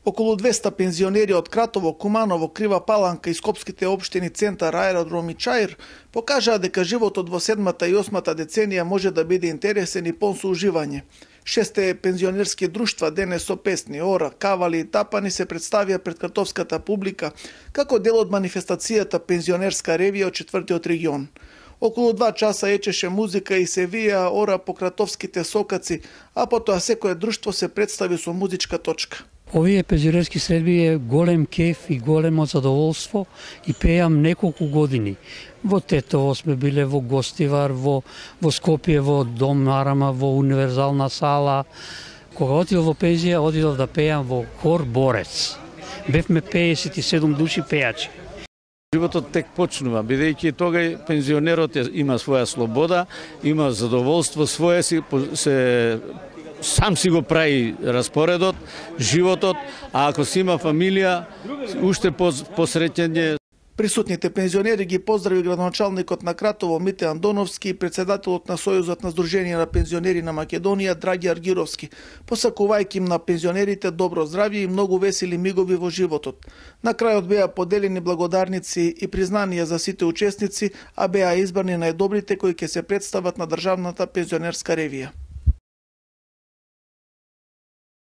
Околу 200 пензионери од Кратово, Куманово, Крива Паланка и скопските општини Центар, Аеродром и Чаир покажаа дека животот во 7-та и 8-та деценија може да биде интересен и полн со уживање. 6 пензионерски друштва денес со песни, ора, кавали и тапани се представија пред кратовската публика како дел од манифестацијата Пензионерска ревија од 4-тиот регион. Околу 2 часа ечеше музика и се вија ора по кратовските сокаци, а потоа секое друштво се представи со музичка точка. Овие пензионерски средби е голем кеф и големо задоволство и пеам неколку години. Во Тетово сме биле, во Гостивар, во Скопје, во Дом Нарама, во Универзална сала. Кога отидов во пензија, отидов да пеам во хор Борец. Бевме 57 души пеачи. Животот тек почнува, бидејќи тога пензионерот има своја слобода, има задоволство, сам си го прави распоредот, животот, а ако си има фамилија, уште посреќен е. Присутните пензионери ги поздрави градоначалникот на Кратово Мите Андоновски и председателот на Сојузот на Сдружение на пензионери на Македонија Драги Аргировски, посакувајќи им на пензионерите добро здравје и многу весели мигови во животот. На крајот беа поделени благодарници и признанија за сите учесници, а беа избрани најдобрите кои ќе се представат на државната пензионерска ревија.